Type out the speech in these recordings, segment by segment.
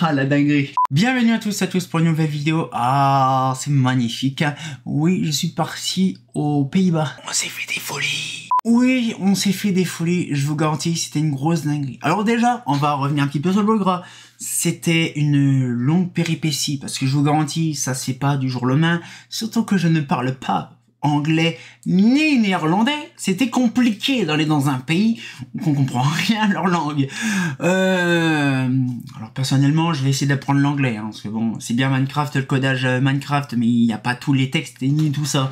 Ah, la dinguerie. Bienvenue à tous pour une nouvelle vidéo. Ah, c'est magnifique. Oui, je suis parti aux Pays-Bas. On s'est fait des folies. Oui, on s'est fait des folies. Je vous garantis, c'était une grosse dinguerie. Alors déjà, on va revenir un petit peu sur le beau gras. C'était une longue péripétie parce que je vous garantis, ça c'est pas du jour au lendemain. Surtout que je ne parle pas anglais ni néerlandais. C'était compliqué d'aller dans un pays où on comprend rien à leur langue. Alors personnellement, je vais essayer d'apprendre l'anglais, hein, parce que bon, c'est bien Minecraft, le codage Minecraft, mais il n'y a pas tous les textes ni tout ça.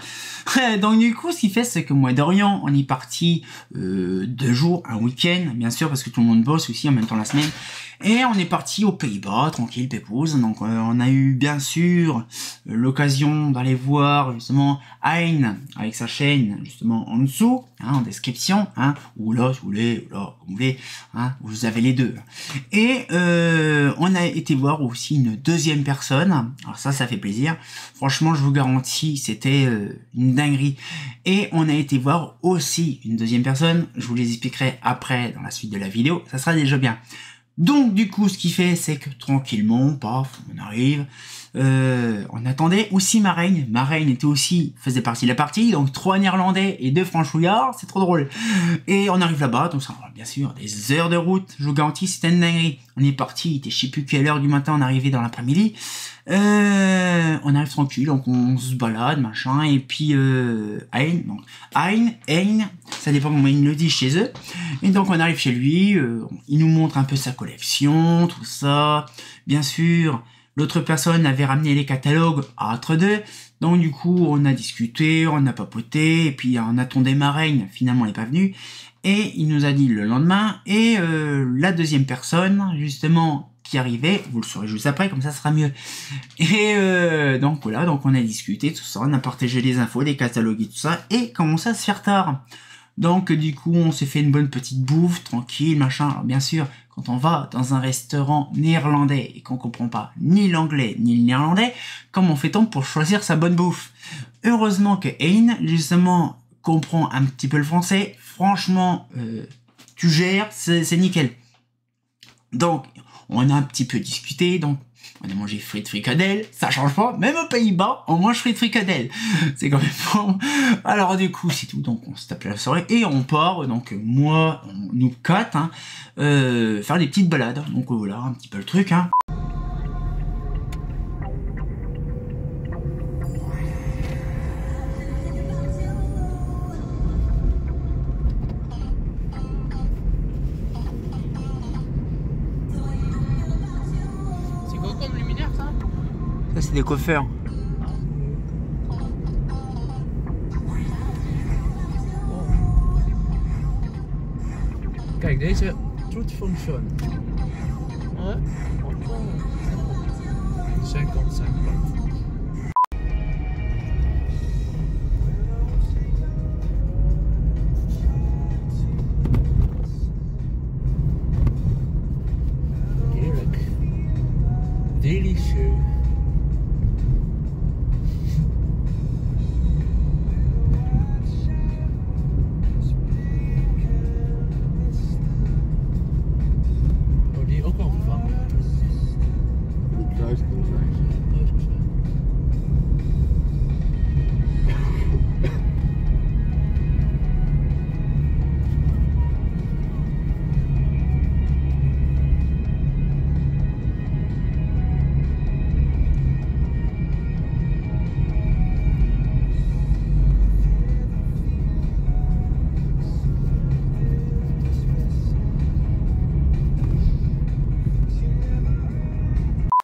Donc du coup, ce qui fait, c'est que moi d'Orient, on est parti 2 jours, un week-end, bien sûr, parce que tout le monde bosse aussi en même temps la semaine. Et on est parti aux Pays-Bas, tranquille, pépouze. Donc on a eu bien sûr l'occasion d'aller voir justement Hein avec sa chaîne justement en dessous, hein, en description, hein, ou là si vous voulez, ou là comme vous voulez, hein, vous avez les deux. Et on a été voir aussi une deuxième personne. Alors ça fait plaisir. Franchement, je vous garantis, c'était une dinguerie. Et on a été voir aussi une deuxième personne. Je vous les expliquerai après dans la suite de la vidéo. Ça sera déjà bien. Donc du coup, ce qui fait, c'est que tranquillement, paf, on arrive. On attendait aussi Marraine. Marraine était aussi, faisait partie de la partie, donc 3 Néerlandais et 2 franchouillards, c'est trop drôle. Et on arrive là-bas, donc ça, bien sûr, des heures de route, je vous garantis, c'était une dinguerie. On est parti, il était je sais plus quelle heure du matin, on est arrivé dans l'après-midi. On arrive tranquille, donc on se balade, machin, et puis Hein, ça dépend comment ils le disent chez eux. Et donc on arrive chez lui, il nous montre un peu sa collection, tout ça. Bien sûr, l'autre personne avait ramené les catalogues à entre deux, donc du coup on a discuté, on a papoté, et puis on attendait Marraine, finalement elle n'est pas venue, et il nous a dit le lendemain, et la deuxième personne, justement, qui arrivait, vous le saurez juste après, comme ça sera mieux. Et donc voilà, donc on a discuté, tout ça, on a partagé les infos, des catalogues et tout ça, et commençait à se faire tard. Donc du coup, on s'est fait une bonne petite bouffe, tranquille, machin. Alors bien sûr, quand on va dans un restaurant néerlandais et qu'on comprend pas ni l'anglais ni le néerlandais, comment fait-on pour choisir sa bonne bouffe? Heureusement que Hein, justement, comprend un petit peu le français. Franchement, tu gères, c'est nickel. Donc, on a un petit peu discuté, donc on a mangé frites fricadelles, ça change pas, même aux Pays-Bas, on mange frites fricadelles, c'est quand même bon. Alors du coup, c'est tout, donc on se tape la soirée, et on part, donc moi, nous 4, hein, faire des petites balades, donc voilà, un petit peu le truc, hein. Ça c'est des coiffeurs. Kijk, deze Truth Function. 50. Heerlijk. Delicieux.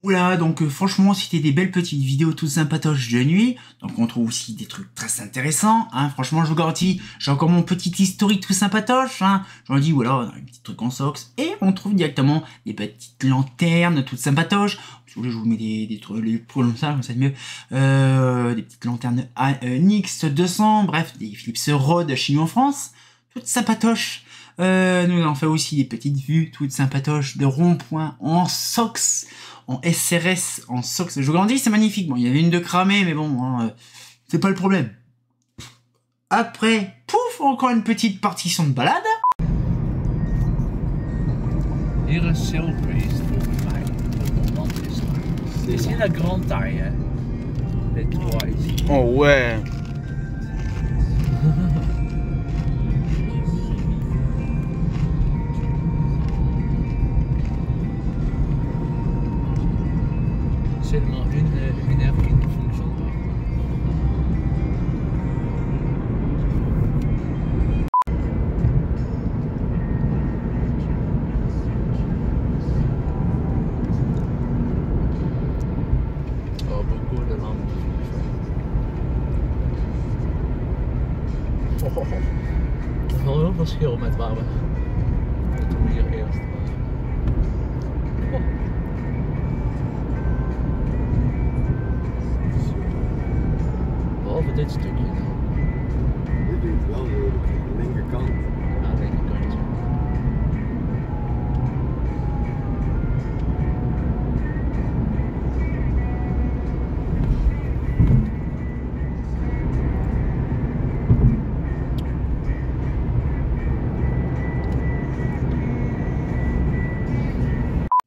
Voilà, donc franchement, c'était des belles petites vidéos toutes sympatoches de nuit. Donc on trouve aussi des trucs très intéressants, hein. Franchement, je vous garantis, j'ai encore mon petit historique tout sympatoche, hein. J'en dis, voilà, on a un petit truc en socks. Et on trouve directement des petites lanternes toutes sympatoches. Si vous voulez, je vous mets des trucs, les comme ça c'est mieux. Des petites lanternes NYX 200, bref, des Philips Rode chez nous en France. Toutes sympatoches. Nous on fait aussi des petites vues toutes sympatoches de rond-point en socks. En SRS, en socks, je vous garantis, c'est magnifique. Bon, il y avait une de cramée, mais bon, hein, c'est pas le problème. Après, pouf, encore une petite partition de balade. Hier een Silbreeze. C'est la grande taille, hein. Les trois ici. Oh ouais. Seulement une aire qui ne fonctionne pas. Oh, beaucoup de lampes. Waarom verschil met waar we toen we hier eerst waren. Behalve dit stukje dan. Dit duurt wel de linkerkant. Aan de linkerkant.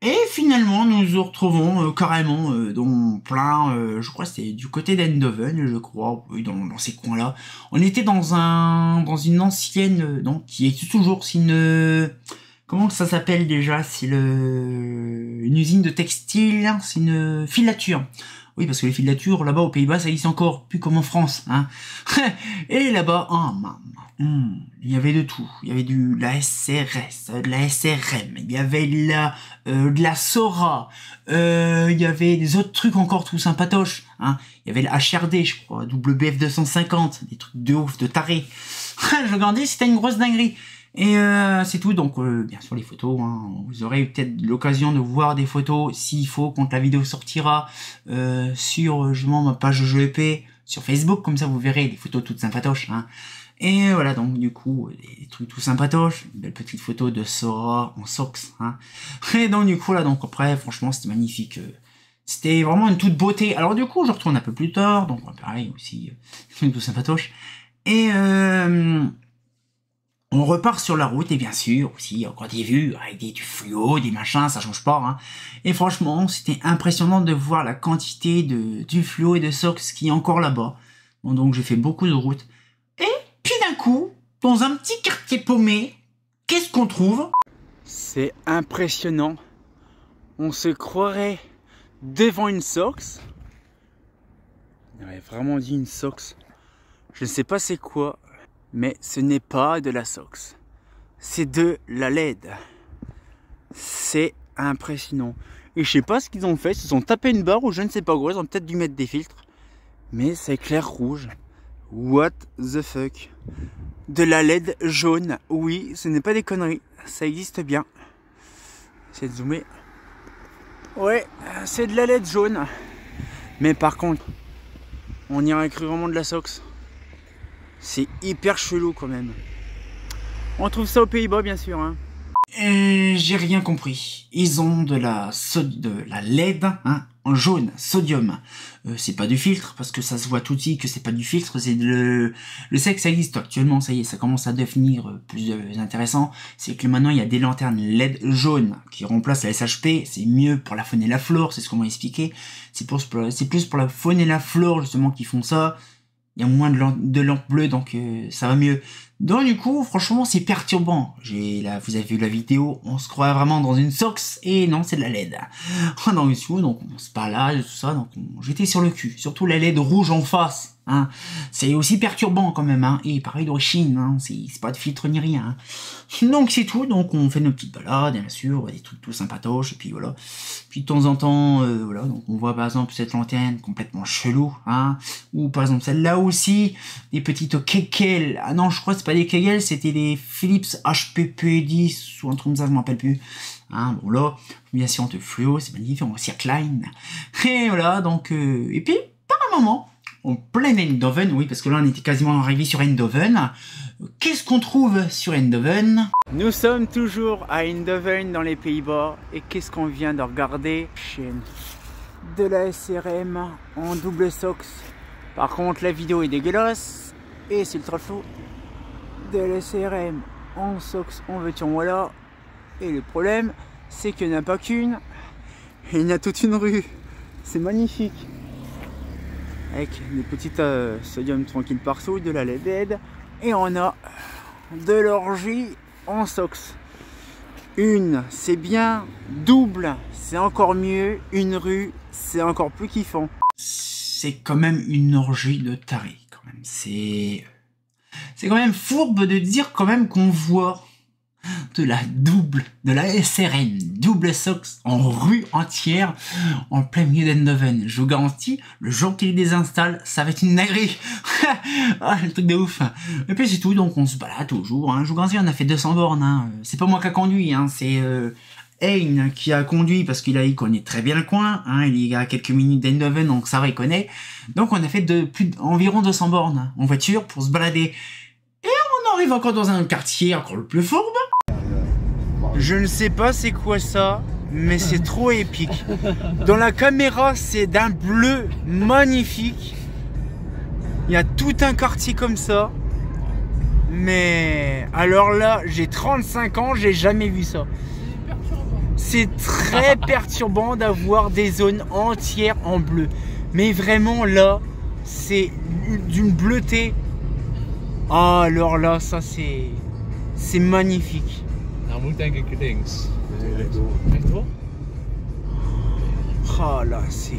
Et finalement, nous nous retrouvons carrément dans plein, je crois que c'était du côté d'Eindhoven, je crois, oui, dans ces coins-là. On était dans une ancienne, donc qui existe toujours, c'est une, comment ça s'appelle déjà? C'est une usine de textile, c'est une filature. Oui, parce que les filatures, là-bas, aux Pays-Bas, ça existe encore, plus comme en France, hein. Et là-bas, il y avait de tout. Il y avait de la SRS, de la SRM, il y avait de la Sora, il y avait des autres trucs encore tout sympatoches, hein. Il y avait le HRD, je crois, WBF 250, des trucs de ouf, de taré. Je regardais, c'était une grosse dinguerie. Et c'est tout, donc bien sûr les photos, hein, vous aurez peut-être l'occasion de voir des photos s'il faut quand la vidéo sortira sur justement ma page JEP sur Facebook, comme ça vous verrez des photos toutes sympatoches, hein. Et voilà, donc du coup des trucs tout sympatoches, une belle petite photo de Sora en socks, hein. Et donc du coup là, donc après franchement c'était magnifique, c'était vraiment une toute beauté. Alors du coup je retourne un peu plus tard, donc pareil aussi tout sympatoche, et on repart sur la route, et bien sûr, aussi, encore des vues, avec du fluo, des machins, ça change pas, hein. Et franchement, c'était impressionnant de voir la quantité du fluo et de socks qui est encore là-bas. Bon, donc j'ai fait beaucoup de routes. Et puis d'un coup, dans un petit quartier paumé, qu'est-ce qu'on trouve? C'est impressionnant. On se croirait devant une socks. On aurait vraiment dit une socks. Je ne sais pas c'est quoi. Mais ce n'est pas de la Sox, c'est de la LED. C'est impressionnant. Et je sais pas ce qu'ils ont fait, ils se sont tapé une barre ou je ne sais pas quoi, ils ont peut-être dû mettre des filtres. Mais c'est clair rouge. What the fuck? De la LED jaune, oui, ce n'est pas des conneries, ça existe bien. J'essaie de zoomer. Ouais, c'est de la LED jaune. Mais par contre, on y aurait cru vraiment de la Sox. C'est hyper chelou quand même. On trouve ça aux Pays-Bas bien sûr, hein. Et j'ai rien compris. Ils ont de la LED, hein, en jaune, sodium. C'est pas du filtre, parce que ça se voit tout de suite que c'est pas du filtre, c'est le sexe, ça existe actuellement, ça y est, ça commence à devenir plus intéressant. C'est que maintenant il y a des lanternes LED jaunes qui remplacent la SHP, c'est mieux pour la faune et la flore, c'est ce qu'on m'a expliqué. C'est plus pour la faune et la flore justement qui font ça. Il y a moins de lampes bleues, donc ça va mieux. Donc du coup, franchement, c'est perturbant. Vous avez vu la vidéo, on se croit vraiment dans une Sox, et non, c'est de la LED. Donc on se balade, tout ça, donc j'étais sur le cul. Surtout la LED rouge en face, hein. C'est aussi perturbant quand même, hein. Et pareil d'origine, hein. C'est pas de filtre ni rien, hein. Donc c'est tout, donc on fait nos petites balades, bien sûr, des trucs tout sympatoches, et puis voilà. Puis de temps en temps, voilà, donc on voit par exemple cette lanterne complètement chelou, hein. Ou par exemple celle-là aussi, des petites Kegel. Ah non, je crois que c'est pas des Kegel, c'était des Philips HPP10 ou un truc comme ça, je m'en rappelle plus. Hein, bon là, bien sûr, on te fluo, c'est magnifique, on circline. Et voilà, donc, et puis, par un moment, en plein Eindhoven, oui, parce que là, on était quasiment arrivé sur Eindhoven. Qu'est-ce qu'on trouve sur Eindhoven? Nous sommes toujours à Eindhoven, dans les Pays-Bas, et qu'est-ce qu'on vient de regarder? Chaîne de la SRM en double Sox. Par contre, la vidéo est dégueulasse, et c'est ultra faux. De la SRM en Sox, en veux-tu, en voilà. Et le problème, c'est qu'il n'y en a pas qu'une, il y en a toute une rue C'est magnifique. Avec des petites sodium tranquille partout, de la LED. Et on a de l'orgie en SOX. Une, c'est bien. Double, c'est encore mieux. Une rue, c'est encore plus kiffant. C'est quand même une orgie de taré, quand même. C'est quand même fourbe de dire quand même qu'on voit de la SRN, double SOX en rue entière, en plein milieu d'Eindhoven. Je vous garantis, le jour qu'ils les installent, ça va être une dinguerie. Ah, le truc de ouf. Et puis c'est tout, donc on se balade toujours. Hein. Je vous garantis, on a fait 200 bornes. Hein. C'est pas moi qui a conduit, hein. C'est Hein qui a conduit parce il connaît très bien le coin. Hein. Il est à quelques minutes d'Eindhoven, donc ça va, il connaît. Donc on a fait environ 200 bornes en voiture pour se balader. Et on arrive encore dans un quartier encore le plus fourbe. Je ne sais pas c'est quoi ça, mais c'est trop épique. Dans la caméra, c'est d'un bleu magnifique. Il y a tout un quartier comme ça. Mais alors là, j'ai 35 ans, j'ai jamais vu ça. C'est très perturbant d'avoir des zones entières en bleu. Mais vraiment là, c'est d'une bleuté. Ah, alors là, ça c'est magnifique. Nou moet denk ik links. Nee, rechtdoor. Rechtdoor? Oh là, c'est...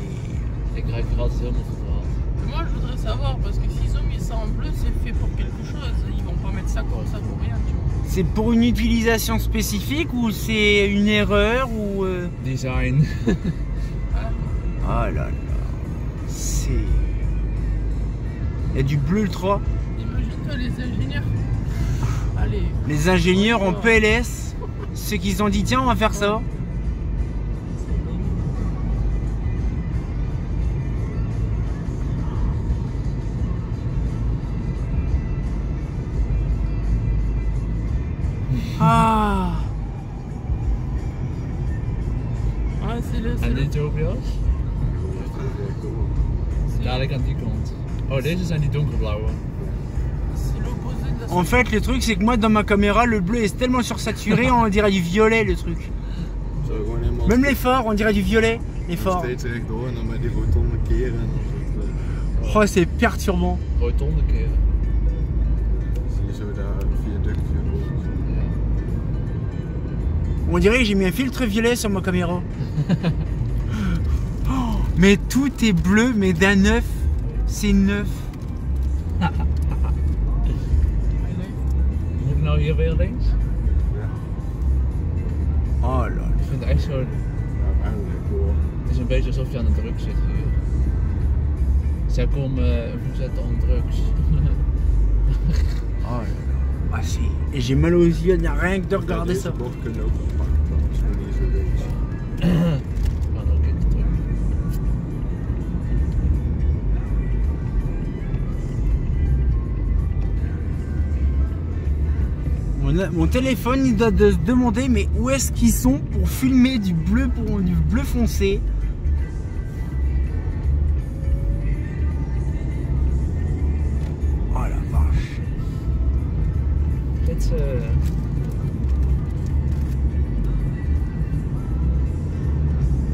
Ik raak er altijd helemaal verdwaald. Moi je voudrais savoir parce que s'ils ont mis ça en bleu, c'est fait pour quelque chose. Ils vont pas mettre ça comme ça pour rien, tu vois. C'est pour une utilisation spécifique ou c'est une erreur ou... Design. Ah là là, c'est... Il y a du bleu ultra. Imagine-toi les ingénieurs. Allez. Les ingénieurs en PLS, ceux qui se sont dit tiens on va faire ça. Ah, Ah, c'est le. En die Tobias? Rechtdoor. Dadelijk aan die kant. Oh, deze zijn die donkerblauwe. C'est l'opposé de la. en fait le truc c'est que moi dans ma caméra le bleu est tellement sursaturé on dirait du violet le truc. Zou je gewoon helemaal Même les phares on dirait du violet les nog phares. steeds rechtdoor en dan bij die rotonde keren en dan zit, Oh c'est perturbant. Rotonde keren. zie je zo daar een viaductje door. Ja. On dirait que j'ai mis un filtre violet sur ma caméra. Oh, mais tout est bleu mais d'un neuf. C'est neuf. Moet ik nou hier weer links? Ja, Oh là. Ik vind het echt zo... ja, bijna rechtdoor. Het is een beetje alsof je aan de drugs zit hier. Zij komen vous êtes en drugs. Oh là là. Ah si. Et j'ai mal aux yeux rien que de regarder Deze ça. bocht kunnen ook wel pakken trouwens, maar niet zo links. Maar ook in de druk. Mon téléphone il doit de se demander mais où est-ce qu'ils sont pour filmer du bleu foncé. Oh la vache. Dit,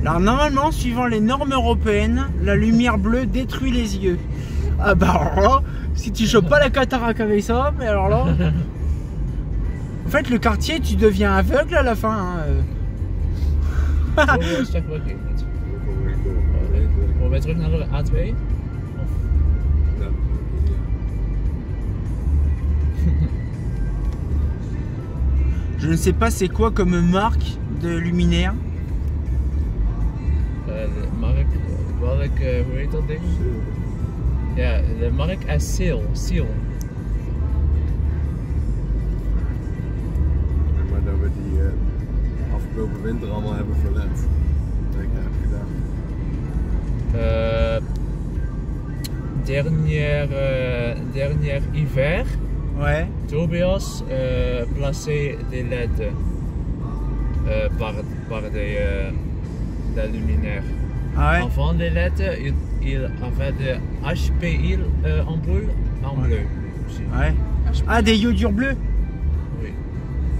Alors normalement suivant les normes européennes, la lumière bleue détruit les yeux. Ah bah alors là, si tu chopes pas la cataracte avec ça, mais alors là... En fait le quartier tu deviens aveugle à la fin. Hein. oh, stuk wel goed. Gewoon rechtdoor. Gaan wij terug naar de A2? Ja, ja. Je ne sais pas c'est quoi comme marque de luminaire. De mark, welk, hoe heet dat ding? Ja, de mark is Seal. Maar dat we die afgelopen winter allemaal hebben verlet. Dat ik dat heb gedaan. Dernier hiver, Ouais. Tobias placé des LED par des luminaires. Ah ouais. Avant les LED, il avait des HPI ampoules en bleu. Aussi. Ouais. Ah des iodures bleus. Oui.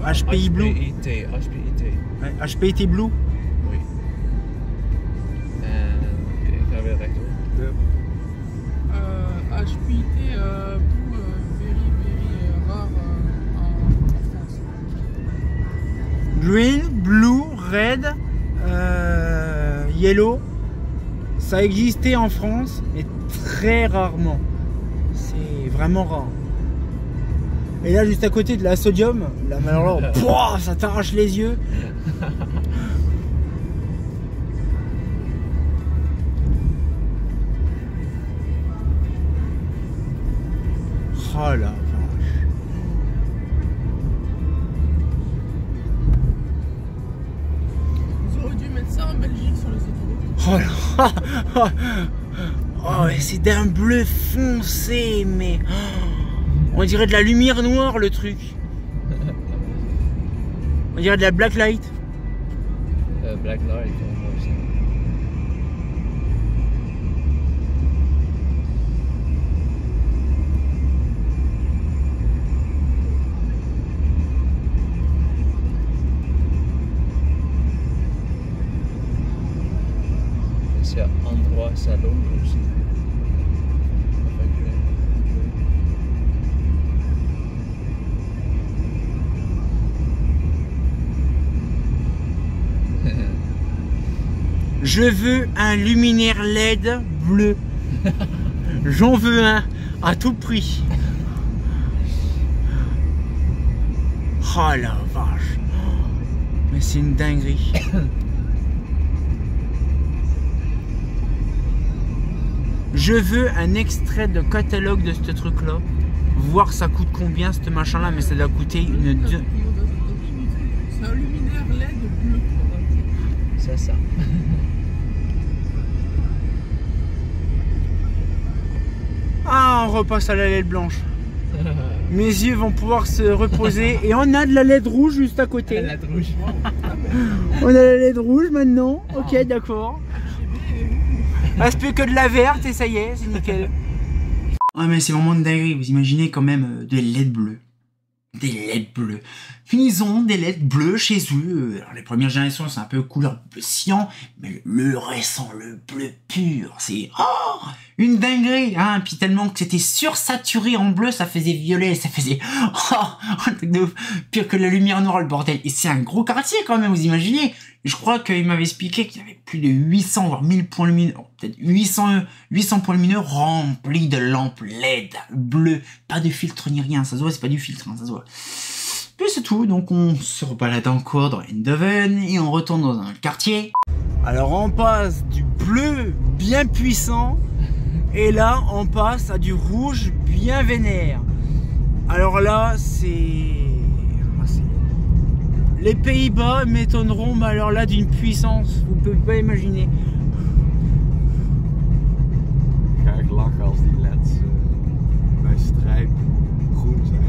HPI Blue. HPIT. Ouais, HPIT Blue. Oui. HPT blue very rare en France. Green, blue, red, yellow, ça existait en France, mais très rarement. C'est vraiment rare. Et là, juste à côté de la sodium, là, alors là, pouah, ça t'arrache les yeux. Oh la vache. Ils auraient dû mettre ça en Belgique sur les autoroutes. Oh là. Oh, c'est d'un bleu foncé, mais on dirait de la lumière noire le truc. On dirait de la black light. Black light, moi aussi. C'est endroit salon aussi. Je veux un luminaire LED bleu. J'en veux un à tout prix. Oh la vache. Mais c'est une dinguerie. Je veux un extrait de catalogue de ce truc là. Voir ça coûte combien ce machin là, mais ça doit coûter une... C'est un luminaire LED bleu. C'est ça. Ah, on repasse à la LED blanche. Mes yeux vont pouvoir se reposer. Et on a de la LED rouge juste à côté. La rouge. On a la LED rouge maintenant. Ok, d'accord. Reste plus que de la verte et ça y est, c'est nickel. Ah mais c'est vraiment une dinguerie. Vous imaginez quand même des LED bleus. Des LED bleus. Ils ont des LED bleus chez eux. Alors les premières générations c'est un peu couleur bleu cyan, mais le récent, le bleu pur, c'est une dinguerie, hein. Puis tellement que c'était sursaturé en bleu, ça faisait violet, ça faisait un truc de ouf. Pire que la lumière noire, le bordel. Et c'est un gros quartier quand même, vous imaginez. Je crois qu'il m'avait expliqué qu'il y avait plus de 800 voire 1000 points lumineux, peut-être 800 points lumineux remplis de lampes LED bleues, pas de filtre ni rien, ça se voit, c'est pas du filtre, hein, ça se voit. Puis c'est tout, donc on se rebalade encore dans Eindhoven et on retourne dans un quartier. Alors on passe du bleu bien puissant et là on passe à du rouge bien vénère. Alors là c'est... Les Pays-Bas m'étonneront, mais alors là d'une puissance, vous ne pouvez pas imaginer. Ga ik lachen als die LED's bij strijp groen zijn.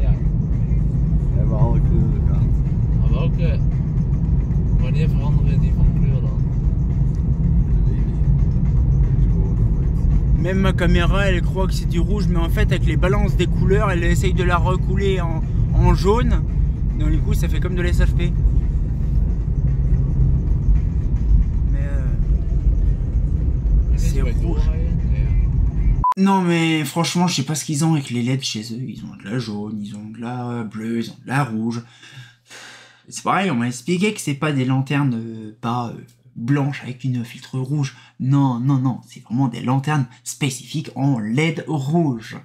Ja. We hebben alle kleuren gehad. Maar welke? Wanneer veranderen die van kleur dan? Dat weet ik niet. Dat is gewoon nooit. Même ma caméra, elle croit que c'est du rouge, mais en fait, avec les balances des couleurs, elle essaye de la recouler en jaune. Donc du coup, ça fait comme de l'SHP. Mais c'est rouge. Non mais franchement, je sais pas ce qu'ils ont avec les LED chez eux. Ils ont de la jaune, ils ont de la bleue, ils ont de la rouge. C'est pareil, on m'a expliqué que c'est pas des lanternes blanches avec une filtre rouge. Non, non, non, c'est vraiment des lanternes spécifiques en LED rouge.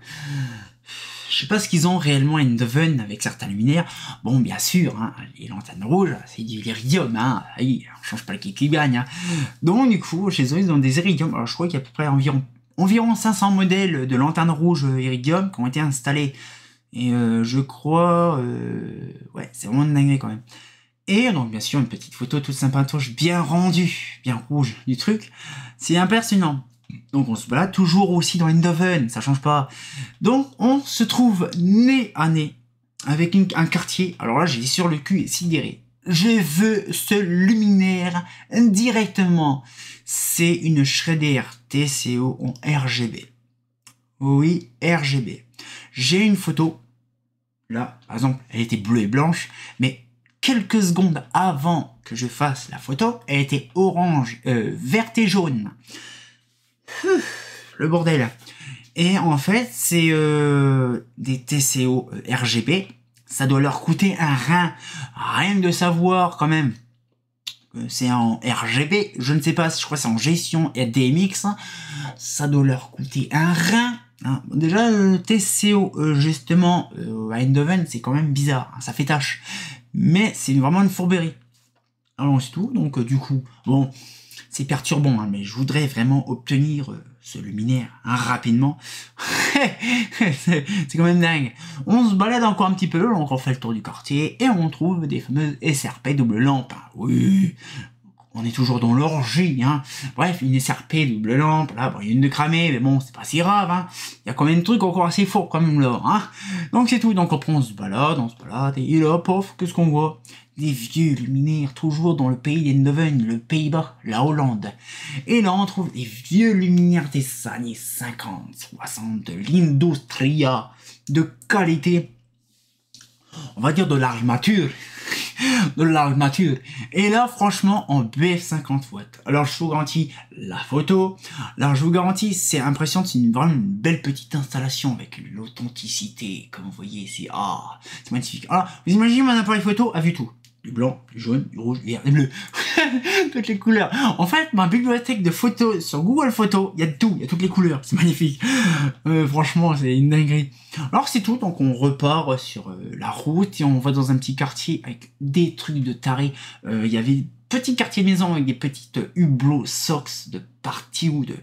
Je sais pas ce qu'ils ont réellement à Eindhoven avec certains luminaires. Bon, bien sûr, hein, les lanternes rouges, c'est du iridium, hein. On change pas le qui gagne. Hein. Donc, du coup, chez eux, ils ont des iridium. Alors, je crois qu'il y a à peu près environ 500 modèles de lanternes rouges iridium qui ont été installés. Et je crois... ouais, c'est vraiment une dinguerie quand même. Et donc, bien sûr, une petite photo toute sympatoche, bien rendue, bien rouge du truc. C'est impressionnant. Donc on se balade toujours aussi dans Eindhoven, ça change pas. Donc on se trouve nez à nez avec un quartier. Alors là j'ai sur le cul et sidéré. Je veux ce luminaire directement. C'est une Schrader TCO en RGB. Oui, RGB. J'ai une photo. Là, par exemple, elle était bleue et blanche, mais quelques secondes avant que je fasse la photo, elle était orange, verte et jaune. le bordel. Et en fait, c'est des TCO RGB. Ça doit leur coûter un rein. Rien de savoir quand même. C'est en RGB. Je ne sais pas, je crois que c'est en gestion et DMX. Hein. Ça doit leur coûter un rein. Hein. Déjà, TCO, justement, à Eindhoven, c'est quand même bizarre. Hein. Ça fait tâche. Mais c'est vraiment une fourberie. Alors c'est tout. Donc du coup, bon, c'est perturbant. Hein, mais je voudrais vraiment obtenir... ce luminaire hein, rapidement. C'est quand même dingue. On se balade encore un petit peu, donc on fait le tour du quartier et on trouve des fameuses SRP double lampe. Oui, on est toujours dans l'orgie. Hein. Bref, une SRP double lampe, là, bon, il y a une de cramée, mais bon, c'est pas si grave. Hein. Il y a quand même des trucs encore assez forts quand même là. Hein. Donc c'est tout, donc après on se balade, et là, pof, qu'est-ce qu'on voit? Des vieux luminaires, toujours dans le pays d'Eindhoven, le Pays-Bas, la Hollande. Et là, on trouve des vieux luminaires des années 50, 60, de l'Industria, de qualité, on va dire de l'armature. De l'armature. Et là, franchement, en BF50 watts. Alors, je vous garantis la photo. Alors, je vous garantis, c'est impressionnant. C'est vraiment une belle petite installation avec l'authenticité. Comme vous voyez, c'est magnifique. Alors, vous imaginez mon appareil photo a vu tout. Du blanc, du jaune, du rouge, du vert, du bleu. Toutes les couleurs. En fait, ma bibliothèque de photos sur Google Photos, il y a de tout, il y a toutes les couleurs. C'est magnifique. Franchement, c'est une dinguerie. Alors, c'est tout. Donc, on repart sur la route et on va dans un petit quartier avec des trucs de taré. Il y avait petit quartier de maison avec des petites hublots, socks de partie ou de...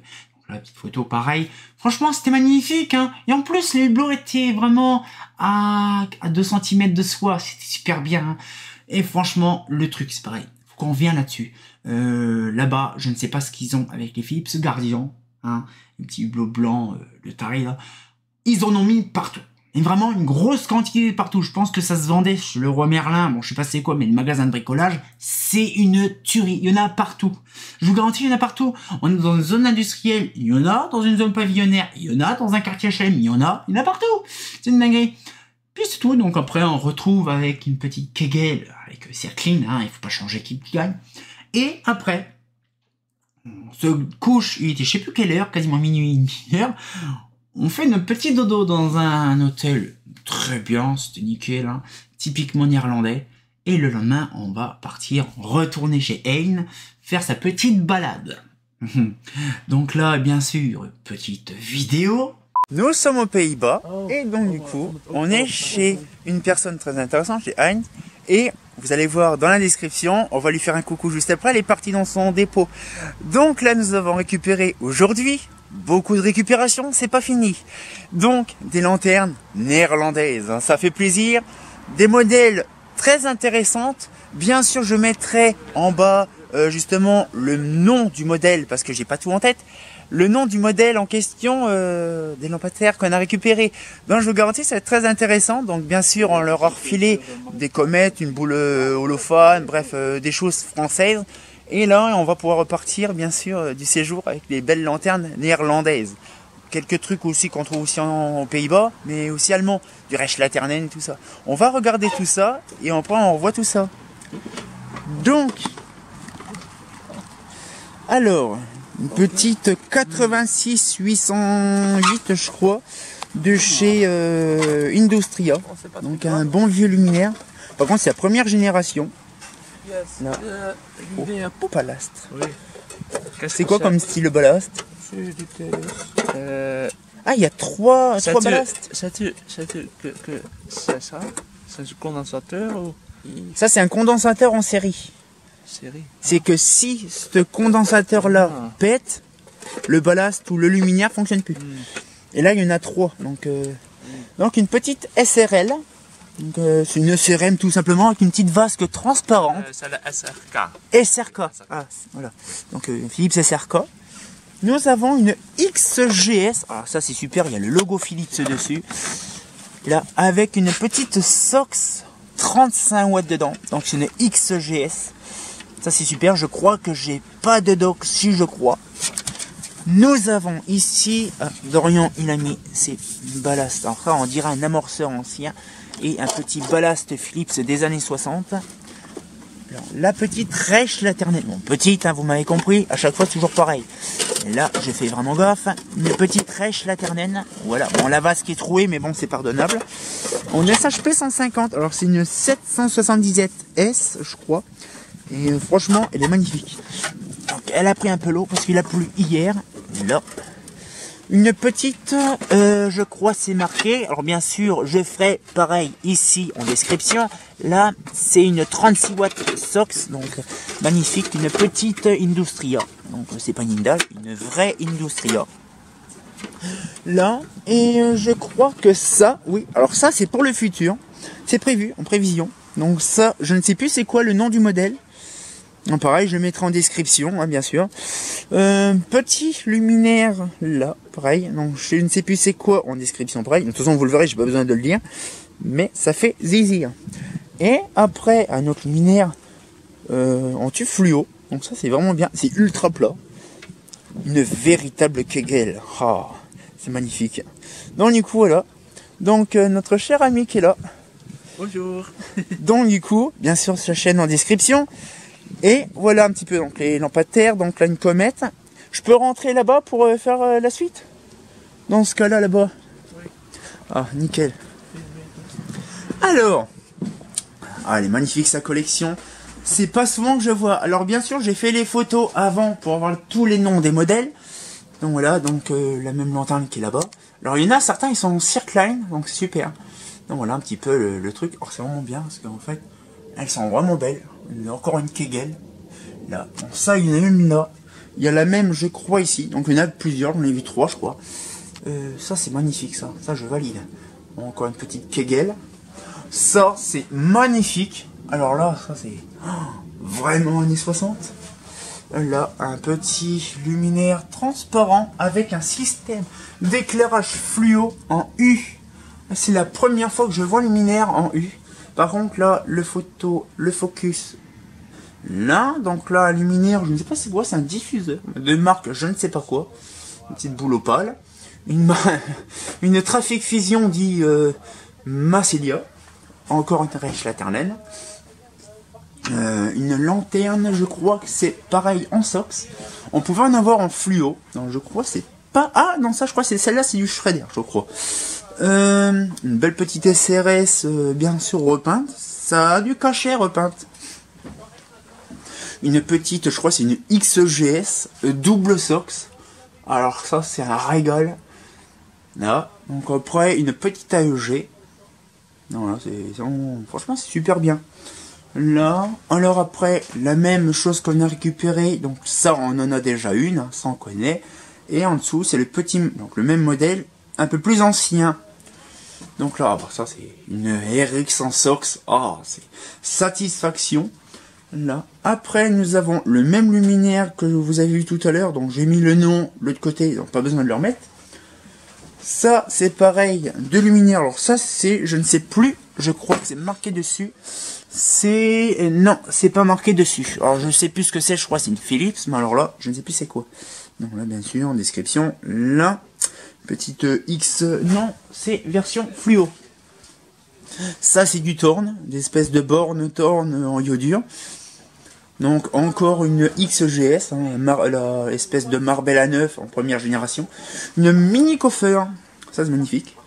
La petite photo, pareil. Franchement, c'était magnifique, hein. Et en plus, les hublots étaient vraiment à 2 cm de soie. C'était super bien, hein. Et franchement, le truc, c'est pareil. Faut qu'on vienne là-dessus. Là-bas, je ne sais pas ce qu'ils ont avec les Philips Guardian, hein. Les petits hublots blancs, le taré, là. Ils en ont mis partout. Et vraiment, une grosse quantité partout. Je pense que ça se vendait chez le Roi Merlin. Bon, je sais pas c'est quoi, mais le magasin de bricolage, c'est une tuerie. Il y en a partout. Je vous garantis, il y en a partout. On est dans une zone industrielle, il y en a. Dans une zone pavillonnaire, il y en a. Dans un quartier HLM, il y en a partout. C'est une dinguerie. Puis c'est tout. Donc après, on retrouve avec une petite Kegel, avec Circline, hein. Il faut pas changer qui gagne. Et après, on se couche. Il était je sais plus quelle heure, quasiment minuit, une heure. On fait notre petit dodo dans un hôtel très bien, c'était nickel, hein, typiquement néerlandais. Et le lendemain, on va partir, retourner chez Hein, faire sa petite balade. Donc là, bien sûr, petite vidéo. Nous sommes aux Pays-Bas, et donc du coup, on est chez une personne très intéressante, chez Hein, et vous allez voir dans la description, on va lui faire un coucou juste après, elle est partie dans son dépôt. Donc là, nous avons récupéré aujourd'hui, beaucoup de récupération, c'est pas fini. Donc, des lanternes néerlandaises, hein, ça fait plaisir. Des modèles très intéressantes. Bien sûr, je mettrai en bas, justement, le nom du modèle, parce que j'ai pas tout en tête. Le nom du modèle en question, des lampadaires qu'on a récupérés. Donc, je vous garantis, ça va être très intéressant. Donc, bien sûr, on leur a refilé des comètes, une boule holophane, bref, des choses françaises. Et là, on va pouvoir repartir, bien sûr, du séjour avec des belles lanternes néerlandaises. Quelques trucs aussi qu'on trouve aussi aux Pays-Bas, mais aussi allemands, du Rechtslaternenne, tout ça. On va regarder tout ça, et après on revoit tout ça. Donc, alors, une petite 86 808, je crois, de chez Industria. Donc un bon vieux luminaire. Par contre, c'est la première génération. Là. Oh, balastre. Oui. C'est quoi comme style de ballast? Ah, il y a trois ballasts. C'est un condensateur ou... Ça, c'est un condensateur en série. C'est que si ce condensateur-là pète, le ballast ou le luminaire fonctionne plus. Et là, il y en a 3. Donc une petite SRL. C'est une SRM tout simplement avec une petite vasque transparente. C'est la SRK. SRK. Ah, voilà. Donc Philips SRK. Nous avons une XGS. Ah, ça c'est super, il y a le logo Philips dessus. Là, avec une petite SOX 35 watts dedans. Donc c'est une XGS. Ça c'est super, je crois que j'ai pas de dock si je crois. Nous avons ici, Dorian il a mis ses ballasts. Enfin, on dirait un amorceur ancien. Et un petit ballast Philips des années 60. Alors, la petite Reich Laternelle. Bon, petite, hein, vous m'avez compris, à chaque fois, c'est toujours pareil. Et là, je fais vraiment gaffe. Une petite Reich Laternelle. Voilà, bon, la vase qui est trouée, mais bon, c'est pardonnable. En SHP 150. Alors, c'est une 777S, je crois. Et franchement, elle est magnifique. Donc, elle a pris un peu l'eau parce qu'il a plu hier. Là. Une petite, je crois c'est marqué. Alors bien sûr, je ferai pareil ici en description. Là, c'est une 36 watts Sox, donc magnifique, une petite Industria. Donc c'est pas une Indal, une vraie Industria. Là, et je crois que ça, oui, alors ça c'est pour le futur. C'est prévu, en prévision. Donc ça, je ne sais plus c'est quoi le nom du modèle. Donc pareil, je le mettrai en description, hein, bien sûr. Petit luminaire, là, pareil. Donc je ne sais plus c'est quoi en description, pareil. De toute façon, vous le verrez, j'ai pas besoin de le lire. Mais ça fait zizir. Et après, un autre luminaire en tube fluo. Donc ça, c'est vraiment bien. C'est ultra plat. Une véritable Kegel. Ah, c'est magnifique. Donc du coup, voilà. Donc notre cher ami qui est là. Bonjour. Donc du coup, bien sûr, sa chaîne en description. Et voilà un petit peu donc les lampadaires, donc là une comète. Je peux rentrer là-bas pour faire la suite? Dans ce cas-là, là-bas. Oui. Ah, nickel. Alors, ah, elle est magnifique sa collection. C'est pas souvent que je vois. Alors bien sûr, j'ai fait les photos avant pour avoir tous les noms des modèles. Donc voilà, donc la même lanterne qui est là-bas. Alors il y en a certains, ils sont en circline, donc c'est super. Donc voilà un petit peu le truc. Oh, c'est vraiment bien parce qu'en fait, elles sont vraiment belles. Il y a encore une Kegel. Là. Bon, ça, il y en a une là. Il y a la même, je crois, ici. Donc, il y en a plusieurs. J'en ai vu 3, je crois. Ça, c'est magnifique, ça. Ça, je valide. Bon, encore une petite Kegel. Ça, c'est magnifique. Alors là, ça, c'est vraiment années 60. Là, un petit luminaire transparent avec un système d'éclairage fluo en U. C'est la première fois que je vois un luminaire en U. Par contre, là, le focus, là, donc là, un luminaire, je ne sais pas c'est quoi, c'est un diffuseur de marque, je ne sais pas quoi, une petite boule opale, une Traffic Fusion dit Macelia, encore une Reich Laternelle, une lanterne, je crois que c'est pareil en Sox, on pouvait en avoir en fluo, donc je crois que c'est pas, ah non ça je crois c'est celle-là c'est du Schrader, je crois. Une belle petite SRS, bien sûr repeinte. Ça a du cachet repeinte. Une petite, je crois c'est une XGS double Sox. Alors ça c'est un régal. Là, donc après une petite AEG. Non là c'est franchement c'est super bien. Là, alors après la même chose qu'on a récupéré. Donc ça on en a déjà une, ça on connaît. Et en dessous c'est le petit, donc le même modèle, un peu plus ancien. Donc là, bah, ça c'est une RX en Sox. Ah, c'est satisfaction. Là. Après, nous avons le même luminaire que vous avez vu tout à l'heure. Donc j'ai mis le nom de l'autre côté, donc pas besoin de le remettre. Ça, c'est pareil, deux luminaires. Alors ça, c'est, je ne sais plus, je crois que c'est marqué dessus. C'est, non, c'est pas marqué dessus. Alors je ne sais plus ce que c'est, je crois que c'est une Philips, mais alors là, je ne sais plus c'est quoi. Donc là, bien sûr, en description, là, petite X, non, c'est version fluo. Ça, c'est du Thorn, des espèces de bornes Thorn en iodure. Donc encore une XGS, hein, la espèce de Marbella à 9 en première génération. Une mini coffeur, ça c'est magnifique.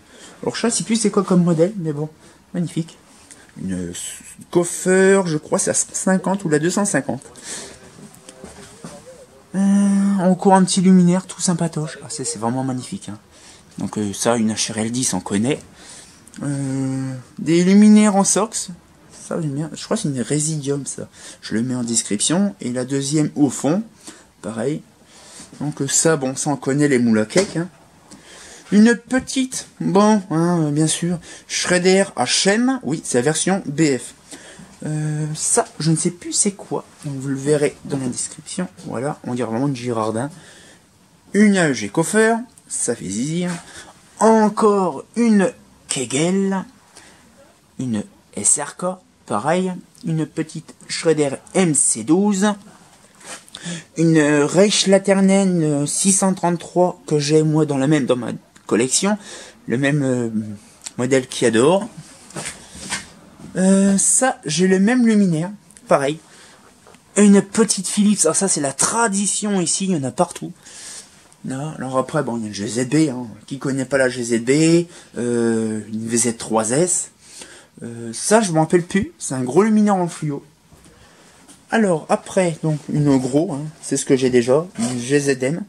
Alors je sais plus c'est quoi comme modèle, mais bon, magnifique. Une coffeur, je crois c'est la 150 ou la 250. Encore un petit luminaire tout sympatoche. Ah, c'est vraiment magnifique. Hein. Donc ça, une HRL 10 on connaît. Des luminaires en Sox. Ça j'aime bien. Je crois que c'est une Residium ça. Je le mets en description. Et la deuxième au fond. Pareil. Donc ça, bon, ça on connaît les moules à cake. Hein. Une petite, bon, hein, bien sûr, Schrader à chaîne. Oui, c'est la version BF. Ça, je ne sais plus c'est quoi. Donc vous le verrez dans la description. Voilà, on dirait vraiment une Girardin. Une AEG Coffer. Ça fait zizir. Encore une Kegel. Une SRK. Pareil, une petite Schrader MC12, une Reich Laternelle 633 que j'ai moi dans ma collection, le même modèle qu'il y a dehors. Ça, j'ai le même luminaire, pareil, une petite Philips. Alors ça, c'est la tradition ici, il y en a partout. Là, alors après, bon, il y a une GZB, hein. Qui connaît pas la GZB, une VZ3S. Ça, je m'en rappelle plus. C'est un gros luminaire en fluo. Alors, après, donc, une gros, hein, c'est ce que j'ai déjà, une GZM.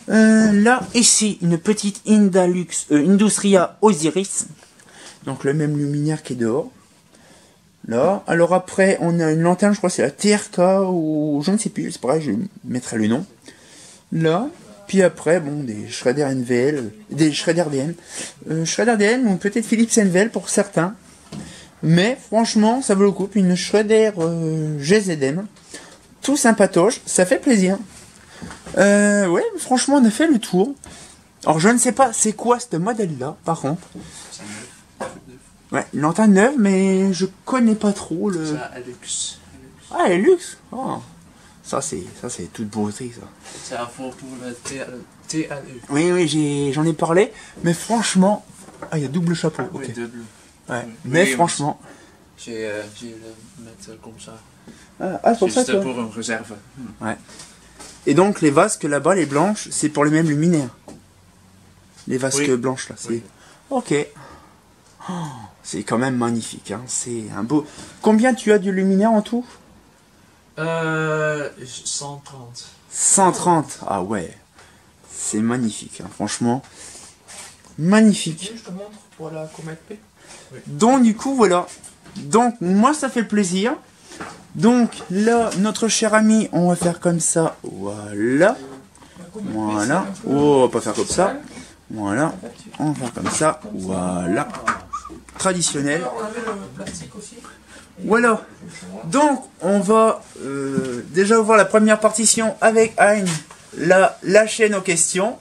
Là, ici, une petite Industria Osiris. Donc, le même luminaire qui est dehors. Là, alors après, on a une lanterne, je crois que c'est la TRK, ou je ne sais plus, c'est pareil, je mettrai le nom. Là, puis après, bon, des Schrader NVL, des Schrader DN. Schrader DN, ou peut-être Philips NVL pour certains. Mais franchement, ça vaut le coup. Puis une Schrader GZM, tout sympatoche, ça fait plaisir. Ouais, franchement, on a fait le tour. Alors, je ne sais pas c'est quoi ce modèle-là, par contre. Ouais, une lanterne neuve, mais je connais pas trop le... C'est un luxe. Ah, elle est luxe. Oh. Ça, c'est toute beauté, ça. C'est un fond pour le TAU. Oui, j'en ai parlé, mais franchement... Ah, il y a double chapeau, ok. Oui, double. Ouais, Oui, mais franchement... J'ai le mettre comme ça. Ah, c'est pour ça Juste que... pour une réserve. Ouais. Et donc, les vasques là-bas, les blanches, c'est pour les mêmes luminaires. Les vasques blanches, là, c'est... Oui. Ok. Oh, c'est quand même magnifique, hein. C'est un beau... Combien tu as de luminaires en tout? 130. 130. Ah ouais. C'est magnifique, hein. Franchement. Magnifique. Je te montre pour la comète P. Oui. Donc du coup voilà. Donc moi ça fait plaisir. Donc là notre cher ami, on va faire comme ça. Voilà. Voilà. Oh, on va pas faire comme ça. Voilà. On va faire comme ça. Voilà. Traditionnel. On avait le plastique aussi. Voilà. Donc on va déjà voir la première partition avec Hein, la chaîne aux questions.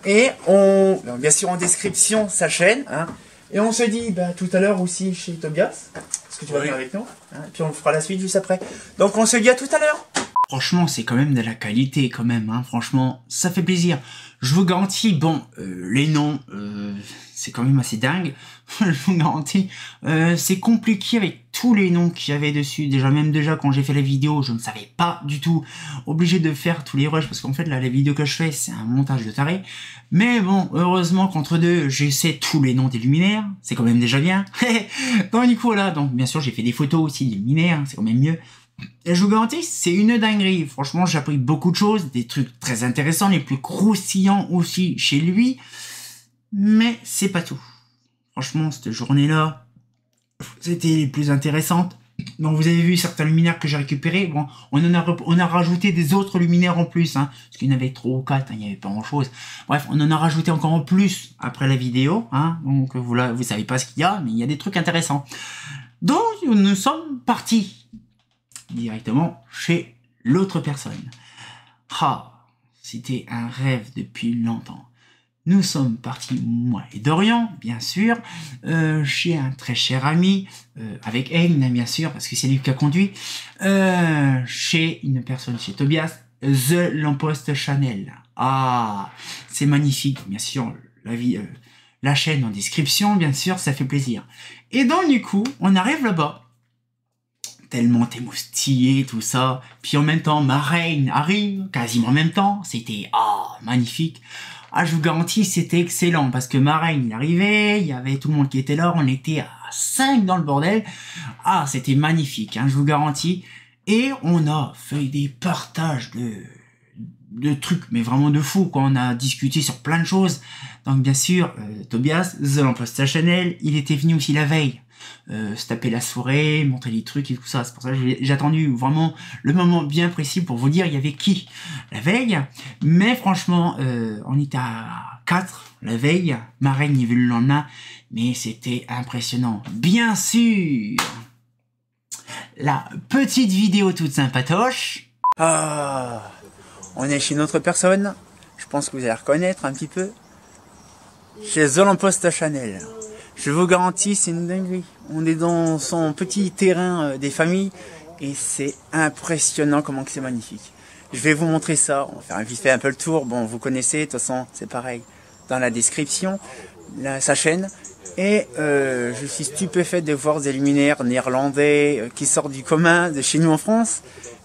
Et on, bien sûr en description sa chaîne, hein, et on se dit bah, tout à l'heure aussi chez Tobias, parce que tu vas venir avec nous, hein, et puis on fera la suite juste après. Donc on se dit à tout à l'heure. Franchement c'est quand même de la qualité quand même, hein, franchement ça fait plaisir. Je vous garantis, bon, les noms, c'est quand même assez dingue, je vous garantis, c'est compliqué avec tous les noms qu'il y avait dessus, déjà quand j'ai fait la vidéo, je ne savais pas du tout, obligé de faire tous les rushs, parce qu'en fait là, les vidéos que je fais, c'est un montage de taré, mais bon, heureusement qu'entre deux, je sais tous les noms des luminaires, c'est quand même déjà bien, donc du coup là, donc bien sûr j'ai fait des photos aussi des luminaires, c'est quand même mieux. Et je vous garantis, c'est une dinguerie. Franchement, j'ai appris beaucoup de choses, des trucs très intéressants, les plus croustillants aussi chez lui. Mais c'est pas tout. Franchement, cette journée-là, c'était les plus intéressantes. Donc vous avez vu certains luminaires que j'ai récupérés. Bon, on a rajouté des autres luminaires en plus, hein, parce qu'il y en avait 3 ou 4, hein, il n'y avait pas grand-chose. Bref, on en a rajouté encore en plus après la vidéo. Hein, donc vous savez pas ce qu'il y a, mais il y a des trucs intéressants. Donc nous sommes partis directement chez l'autre personne. Ah, c'était un rêve depuis longtemps. Nous sommes partis, moi et Dorian, bien sûr, chez un très cher ami, avec Hein, bien sûr, parce que c'est lui qui a conduit, chez une personne, chez Tobias, The Lamppost Channel. Ah, c'est magnifique, bien sûr, la chaîne en description, bien sûr, ça fait plaisir. Et donc, du coup, on arrive là-bas, tellement émoustillé, tout ça. Puis en même temps, ma reine arrive, quasiment en même temps. C'était, magnifique. Ah, je vous garantis, c'était excellent, parce que ma reine, il arrivait, il y avait tout le monde qui était là, on était à 5 dans le bordel. Ah, c'était magnifique, hein, je vous garantis. Et on a fait des partages de trucs, mais vraiment de fou, quoi. On a discuté sur plein de choses. Donc, bien sûr, Tobias, The Lamppost Channel, il était venu aussi la veille. Se taper la soirée, montrer des trucs et tout ça. C'est pour ça que j'ai attendu vraiment le moment bien précis pour vous dire il y avait qui la veille. Mais franchement, on était à 4 la veille. Ma reine est venue le lendemain, mais c'était impressionnant. Bien sûr, la petite vidéo toute sympatoche. Ah, on est chez une autre personne. Je pense que vous allez reconnaître un petit peu. Chez The Lamppost Channel. Je vous garantis, c'est une dinguerie. On est dans son petit terrain des familles et c'est impressionnant comment que c'est magnifique. Je vais vous montrer ça. On va faire vite fait un peu le tour. Bon, vous connaissez, de toute façon, c'est pareil dans la description, sa chaîne. Et je suis stupéfait de voir des luminaires néerlandais qui sortent du commun de chez nous en France.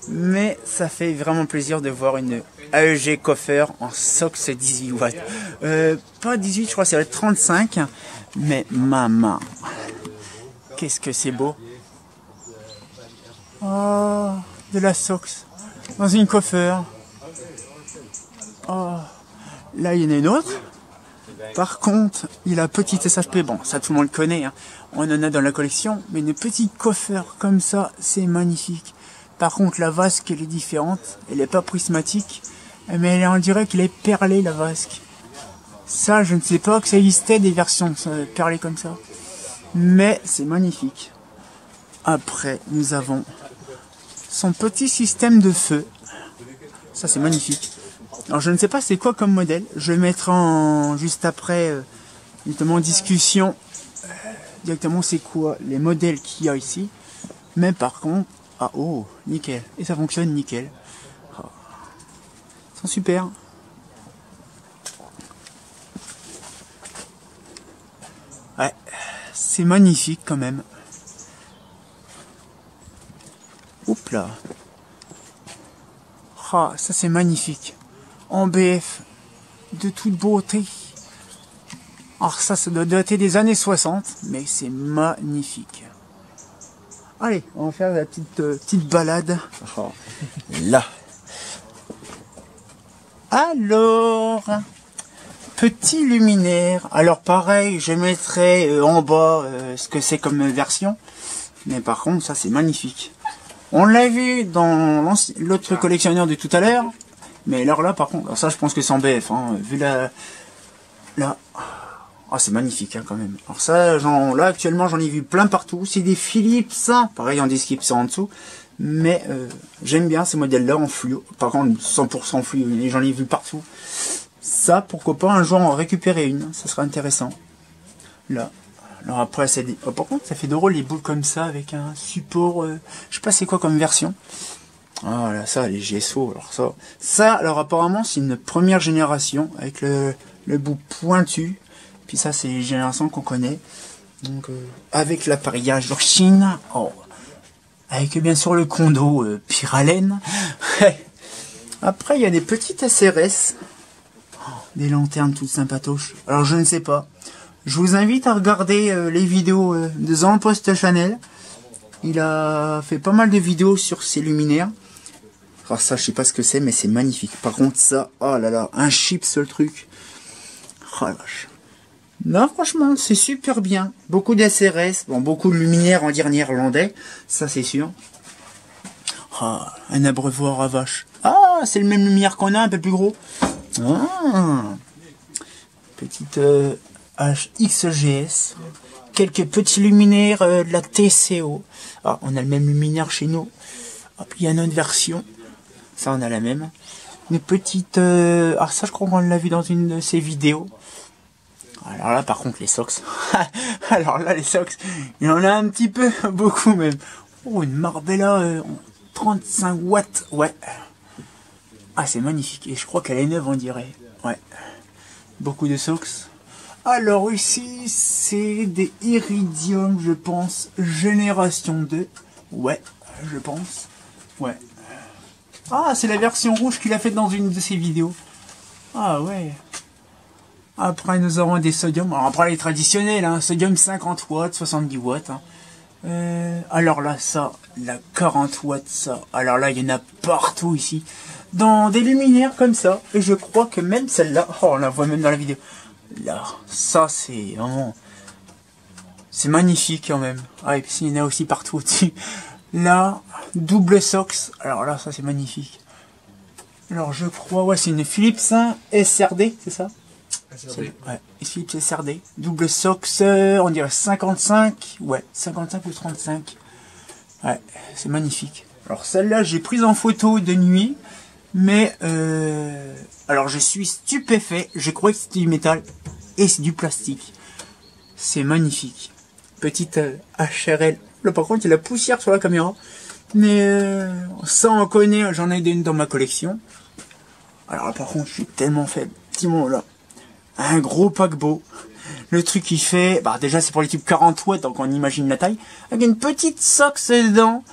Mais ça fait vraiment plaisir de voir une AEG coffre en SOX 18 watts. Pas 18, je crois, c'est le 35. Mais maman, qu'est-ce que c'est beau. Oh, de la SOX dans une coffre. Oh, là il y en a une autre. Par contre, il a petit SHP. Bon, ça tout le monde connaît. Hein. On en a dans la collection. Mais une petite coffre comme ça, c'est magnifique. Par contre, la vasque, elle est différente. Elle n'est pas prismatique. Mais elle est, on dirait qu'elle est perlée, la vasque. Ça, je ne sais pas que ça existait des versions perlées comme ça. Mais c'est magnifique. Après, nous avons son petit système de feu. Ça, c'est magnifique. Alors, je ne sais pas c'est quoi comme modèle. Je le mettrai en, juste après, justement, en discussion. Directement, c'est quoi les modèles qu'il y a ici. Mais par contre, ah oh, nickel. Et ça fonctionne nickel. Oh. Ils sont super. Ouais, c'est magnifique quand même. Oups là. Ah, ça c'est magnifique. En BF, de toute beauté. Alors ça doit dater des années 60, mais c'est magnifique. Allez, on va faire la petite balade. Oh, là. Alors, petit luminaire. Alors pareil, je mettrai en bas ce que c'est comme version. Mais par contre, ça c'est magnifique. On l'a vu dans l'autre collectionneur de tout à l'heure. Mais alors là, par contre, alors ça je pense que c'est en BF. Hein, vu la... Là... Ah, c'est magnifique, hein, quand même. Alors ça, là, actuellement, j'en ai vu plein partout. C'est des Philips, hein. Pareil, en description en dessous. Mais j'aime bien ces modèles-là en fluo. Par contre, 100% fluo, et j'en ai vu partout. Ça, pourquoi pas un jour en récupérer une. Ça serait intéressant. Là. Alors après, c'est des... Oh, par contre, ça fait drôle les boules comme ça, avec un support... je sais pas c'est quoi comme version. Ah, là, ça, les GSO. Alors ça, alors apparemment, c'est une première génération, avec le bout pointu. Puis ça, c'est les générations qu'on connaît. Donc, avec l'appareillage d'origine. Oh. Avec bien sûr le condo Pyralène. Après, il y a des petites SRS. Oh, des lanternes toutes sympatoches. Alors, je ne sais pas. Je vous invite à regarder les vidéos de Zampost Chanel. Il a fait pas mal de vidéos sur ces luminaires. Alors ça, je sais pas ce que c'est, mais c'est magnifique. Par contre, ça, oh là là, un chips le truc. Oh la vache. Non, franchement, c'est super bien. Beaucoup d'SRS, bon, beaucoup de luminaires en dire néerlandais, ça c'est sûr. Ah, un abreuvoir à vache. Ah, c'est le même luminaire qu'on a, un peu plus gros. Ah, petite HXGS. Quelques petits luminaires de la TCO. Ah, on a le même luminaire chez nous. Hop, il y a une autre version. Ça, on a la même. Une petite... Ah, ça, je crois qu'on l'a vu dans une de ses vidéos. Alors là, par contre, les SOX. Alors là, les SOX, il y en a un petit peu, beaucoup même. Oh, une Marbella 35 watts, ouais. Ah, c'est magnifique. Et je crois qu'elle est neuve, on dirait. Ouais. Beaucoup de SOX. Alors ici, c'est des Iridium, je pense, génération 2. Ouais, je pense. Ouais. Ah, c'est la version rouge qu'il a faite dans une de ses vidéos. Ah ouais. Après, nous aurons des sodium. Alors après, les traditionnels, hein, sodium 50 watts, 70 watts. Hein. Alors là, ça, la 40 watts, ça. Alors là, il y en a partout ici. Dans des luminaires comme ça. Et je crois que même celle-là, oh, on la voit même dans la vidéo. Là, ça, c'est vraiment... C'est magnifique quand même. Ah, et puis il y en a aussi partout au-dessus. Là, double SOX. Alors là, ça, c'est magnifique. Alors, je crois, ouais, c'est une Philips SRD, c'est ça? Ouais, Philips SRD, double SOX, on dirait 55, ouais, 55 ou 35. Ouais, c'est magnifique. Alors celle-là, j'ai prise en photo de nuit, mais alors je suis stupéfait, je croyais que c'était du métal, et c'est du plastique. C'est magnifique. Petite HRL. Là par contre, il y a la poussière sur la caméra, mais ça on connaît, j'en ai une dans ma collection. Alors là par contre, je suis tellement faible. Petit mot là. Un gros paquebot. Le truc il fait, bah déjà c'est pour les tubes 40 watts, donc on imagine la taille. Avec une petite SOX dedans.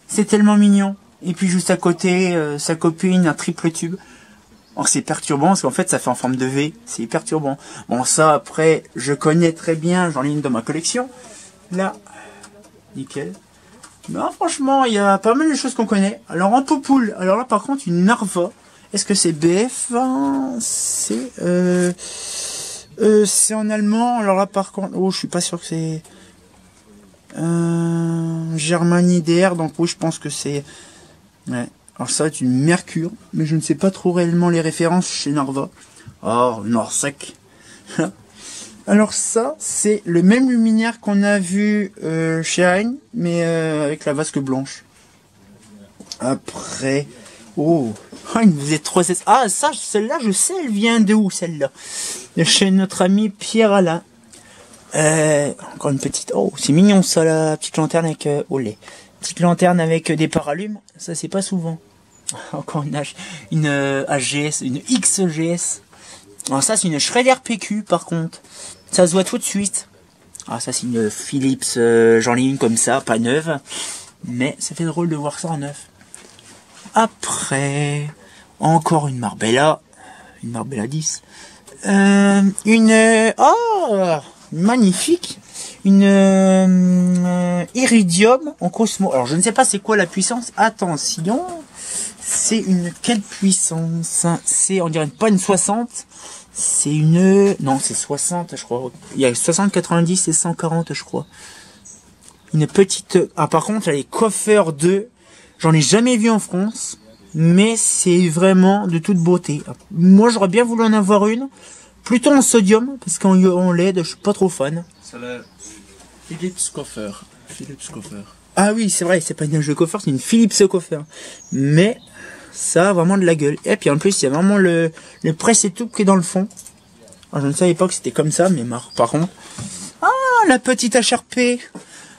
C'est tellement mignon. Et puis juste à côté, sa copine, un triple tube. Alors c'est perturbant parce qu'en fait ça fait en forme de V. C'est perturbant. Bon ça après, je connais très bien, j'en ai une dans ma collection. Là, nickel. Non franchement, il y a pas mal de choses qu'on connaît. Alors en poupoule, alors là par contre une Narva. Est-ce que c'est BF? C'est en allemand. Alors là par contre, oh je suis pas sûr que c'est Germanie DR. Donc oui je pense que c'est... Ouais. Alors ça va être une Mercure, mais je ne sais pas trop réellement les références chez Narva. Oh, Norsec. Alors ça, c'est le même luminaire qu'on a vu chez Hein, mais avec la vasque blanche. Après, oh, Hein, vous êtes trop... Ah, ça, celle-là, je sais, elle vient de où, celle-là? Chez notre ami Pierre Alain. Encore une petite... Oh, c'est mignon ça, la petite lanterne avec... olé. Petite lanterne avec des paralumes, ça c'est pas souvent. Encore une AGS, une XGS. Alors ça c'est une Shredder PQ par contre. Ça se voit tout de suite. Ah ça c'est une Philips, j'en ai une comme ça, pas neuve. Mais ça fait drôle de voir ça en neuf. Après, encore une Marbella. Une Marbella 10. Oh magnifique. Une Iridium en Cosmo. Alors je ne sais pas c'est quoi la puissance. Attention, c'est une quelle puissance? C'est on dirait pas une 60. C'est une non c'est 60 je crois. Il y a 60, 90 et 140 je crois. Une petite. Ah par contre les coffeurs 2, j'en ai jamais vu en France, mais c'est vraiment de toute beauté. Moi j'aurais bien voulu en avoir une, plutôt en sodium parce qu'en LED je suis pas trop fan. C'est le Philips Coffer. Philips Coffer. Ah oui, c'est vrai, c'est pas une jeu coffre, c'est une Philips Coffer. Mais ça a vraiment de la gueule. Et puis en plus, il y a vraiment le presse et tout qui est dans le fond. Alors, je ne savais pas que c'était comme ça, mais par contre. Ah, la petite HRP.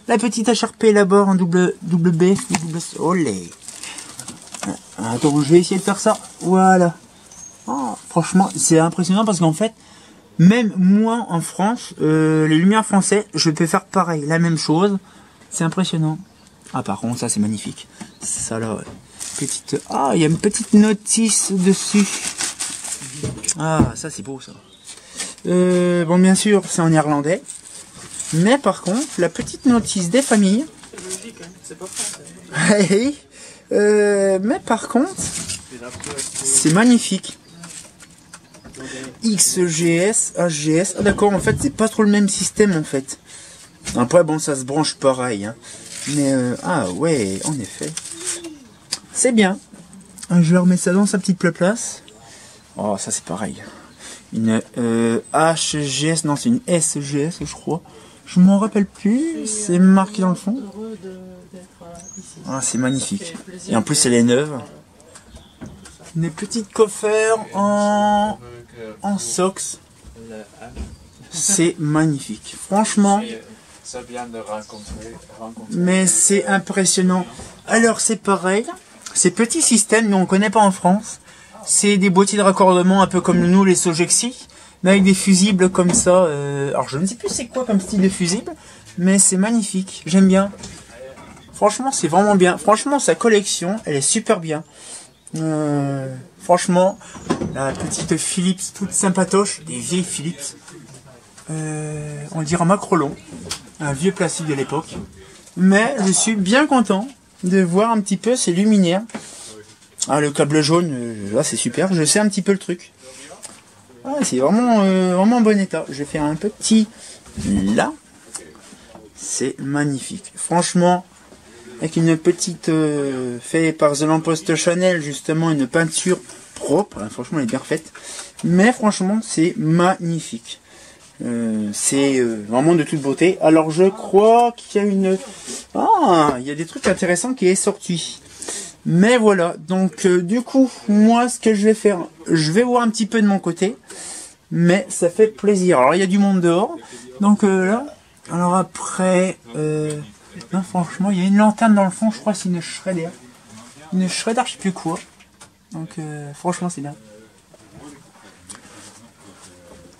La petite HRP là-bas en double B. Olé. Attends, je vais essayer de faire ça. Voilà. Oh, franchement, c'est impressionnant parce qu'en fait, même moi en France, les lumières françaises, je peux faire pareil, la même chose. C'est impressionnant. Ah par contre ça c'est magnifique. Ça là, ouais. Petite. Ah il y a une petite notice dessus. Ah ça c'est beau ça. Bon bien sûr c'est en néerlandais. Mais par contre la petite notice des familles. C'est logique, hein. C'est pas français. Mais par contre c'est magnifique. XGS, HGS. Ah d'accord, en fait c'est pas trop le même système en fait. Après bon ça se branche pareil. Hein. Mais ah ouais, en effet. C'est bien. Je vais remettre ça dans sa petite place. Oh ça c'est pareil. Une HGS, non c'est une SGS je crois. Je m'en rappelle plus, c'est marqué dans le fond. Ah c'est magnifique. Et en plus elle est neuve. Une petite coffre en SOX. C'est magnifique. Franchement. Ça vient de rencontrer. Mais c'est impressionnant. Alors c'est pareil. Ces petits systèmes, nous on connaît pas en France. C'est des boîtiers de raccordement un peu comme nous les Sogexi. Mais avec des fusibles comme ça. Alors je ne sais plus c'est quoi comme style de fusible. Mais c'est magnifique. J'aime bien. Franchement c'est vraiment bien. Franchement sa collection elle est super bien. Franchement, la petite Philips toute sympatoche, des vieilles Philips, on dirait un macrolon, un vieux plastique de l'époque. Mais je suis bien content de voir un petit peu ces luminaires. Ah le câble jaune, là c'est super, je sais un petit peu le truc. Ah, c'est vraiment, vraiment en bon état. Je vais faire un petit là. C'est magnifique. Franchement. Avec une petite fait par The Lamppost Chanel justement une peinture propre, franchement elle est bien faite, mais franchement c'est magnifique, c'est vraiment de toute beauté. Alors je crois qu'il y a il y a des trucs intéressants qui est sorti, mais voilà donc du coup moi ce que je vais faire, je vais voir un petit peu de mon côté, mais ça fait plaisir. Alors il y a du monde dehors, donc là alors après non, franchement, il y a une lanterne dans le fond, je crois que c'est une Shredder. Une Shredder, je sais plus quoi. Donc, franchement, c'est bien.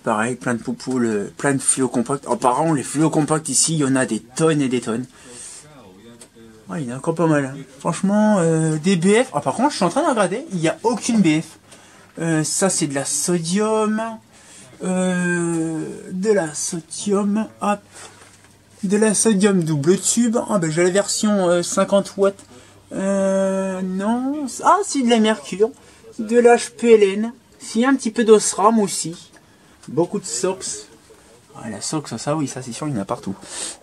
Pareil, plein de poupoules, plein de fluo compacts. Apparemment, les fluo compacts ici, il y en a des tonnes et des tonnes. Ouais, il y en a encore pas mal. Hein. Franchement, des BF. Ah, par contre, je suis en train de regarder, il n'y a aucune BF. Ça, c'est de la sodium. De la sodium. Hop. De la sodium double tube. Ah, ben, j'ai la version 50 watts. Non. Ah, c'est de la mercure. De l'HPLN. Si, un petit peu d'osram aussi. Beaucoup de SOX. Ah, la SOX, ça oui, ça c'est sûr, il y en a partout.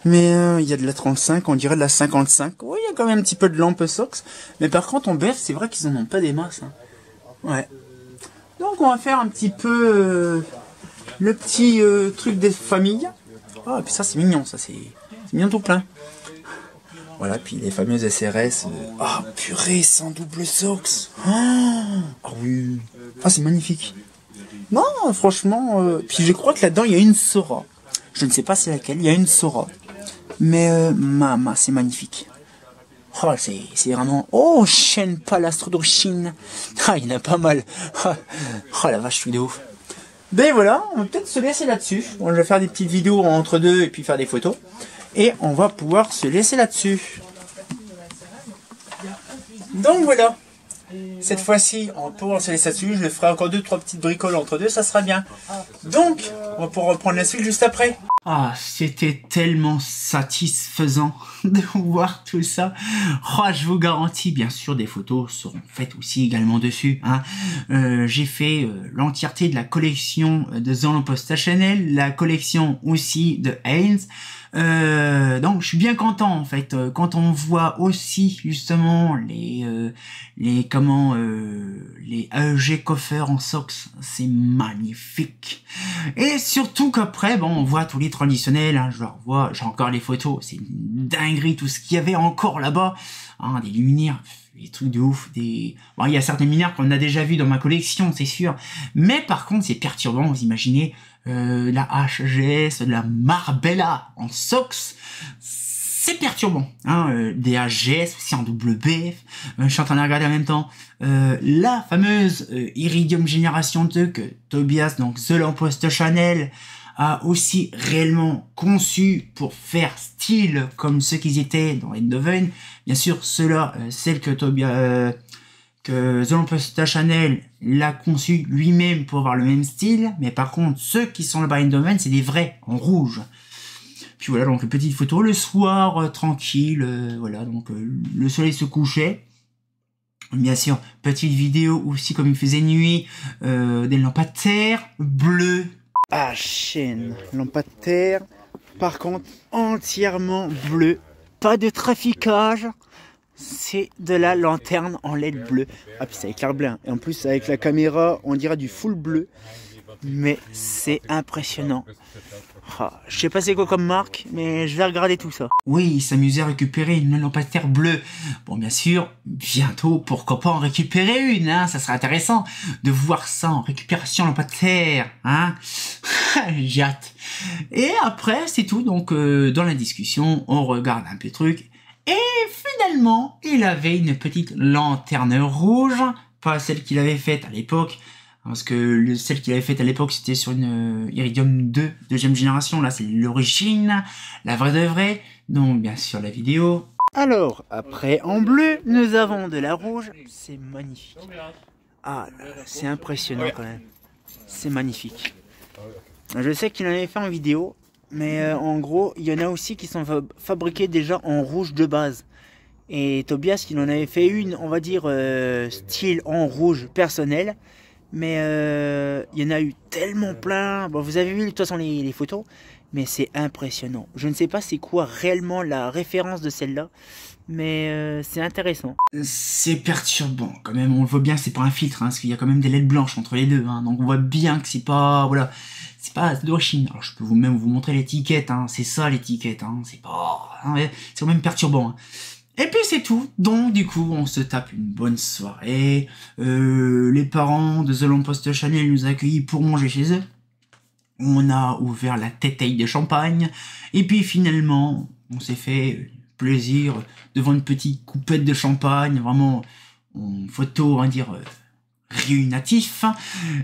Mais il y a de la 35, on dirait de la 55. Oui, il y a quand même un petit peu de lampe SOX. Mais par contre, en BF, c'est vrai qu'ils en ont pas des masses. Hein. Ouais. Donc, on va faire un petit peu le petit truc des familles. Ah, et puis ça, c'est mignon, ça, c'est mignon tout plein. Voilà, puis les fameuses SRS. Ah, purée, sans double SOX. Ah oui. Ah, c'est magnifique. Non, franchement, puis je crois que là-dedans, il y a une Sora. Je ne sais pas c'est laquelle, il y a une Sora. Mais, c'est magnifique. Oh, c'est vraiment... Oh, chaîne palastre d'Orchine. Ah, il y en a pas mal. Oh, la vache, je suis de ouf. Ben voilà, on va peut-être se laisser là-dessus. On va faire des petites vidéos entre deux et puis faire des photos. Et on va pouvoir se laisser là-dessus. Donc voilà. Cette fois-ci, on va pouvoir se laisser là-dessus. Je ferai encore 2-3 petites bricoles entre deux, ça sera bien. Donc, on va pouvoir reprendre la suite juste après. Ah, c'était tellement satisfaisant de voir tout ça. Oh, je vous garantis, bien sûr, des photos seront faites aussi également dessus. Hein. J'ai fait l'entièreté de la collection de The Olympus Chanel, la collection aussi de Hanes. Donc je suis bien content en fait quand on voit aussi justement les AEG coffers en SOX, c'est magnifique. Et surtout qu'après bon on voit tous les traditionnels, hein, je le revois, j'ai encore les photos, c'est une dinguerie tout ce qu'il y avait encore là-bas, hein, des luminaires, des trucs de ouf, bon il y a certaines luminaires qu'on a déjà vu dans ma collection c'est sûr, mais par contre c'est perturbant, vous imaginez la HGS, de la Marbella en SOX, c'est perturbant, hein, des HGS aussi en WBF, je suis en train de regarder en même temps, la fameuse Iridium Génération 2 que Tobias, donc The Lamppost Chanel, a aussi réellement conçu pour faire style comme ceux qu'ils étaient dans Eindhoven, bien sûr ceux-là, celle que Tobias... que The Lamppost Chanel l'a conçu lui-même pour avoir le même style, mais par contre, ceux qui sont là-bas à Eindhoven, c'est des vrais, en rouge. Puis voilà, donc petite photo, le soir, tranquille, voilà, donc le soleil se couchait. Bien sûr, petite vidéo aussi, comme il faisait nuit, des lampadaires bleus. Ah, chaîne, lampadaires, par contre, entièrement bleu, pas de traficage. C'est de la lanterne en LED bleu. Ah puis ça éclaire bien. Et en plus avec la caméra on dirait du full bleu. Mais c'est impressionnant. Ah, je sais pas c'est quoi comme marque, mais je vais regarder tout ça. Oui, il s'amusait à récupérer une lampadaire bleue. Bon bien sûr, bientôt pourquoi pas en récupérer une, hein, ça serait intéressant de voir ça en récupération lampadaire, hein. J'ai hâte. Et après c'est tout, donc dans la discussion on regarde un peu le truc. Et finalement, il avait une petite lanterne rouge, pas celle qu'il avait faite à l'époque, parce que celle qu'il avait faite à l'époque c'était sur une Iridium 2, deuxième génération, là c'est l'origine, la vraie de vraie, donc bien sûr la vidéo. Alors, après en bleu, nous avons de la rouge, c'est magnifique. Ah, c'est impressionnant quand même, c'est magnifique. Je sais qu'il en avait fait en vidéo. Mais en gros, il y en a aussi qui sont fabriqués déjà en rouge de base. Et Tobias, il en avait fait une, on va dire, style en rouge personnel. Mais il y en a eu tellement plein. Bon, vous avez vu de toute façon les photos. Mais c'est impressionnant. Je ne sais pas c'est quoi réellement la référence de celle-là. Mais c'est intéressant. C'est perturbant quand même. On le voit bien, c'est pas un filtre. Hein, parce qu'il y a quand même des LED blanches entre les deux. Hein, donc on voit bien que c'est pas... Voilà. C'est pas d'origine. Alors je peux même vous montrer l'étiquette, hein. C'est ça l'étiquette, hein. C'est pas... Hein, c'est quand même perturbant. Hein. Et puis c'est tout. Donc du coup, on se tape une bonne soirée. Les parents de The Lamppost Chanel nous ont accueillis pour manger chez eux. On a ouvert la tétaille de champagne. Et puis finalement, on s'est fait plaisir devant une petite coupette de champagne. Vraiment, en photo, on va dire... réunitif.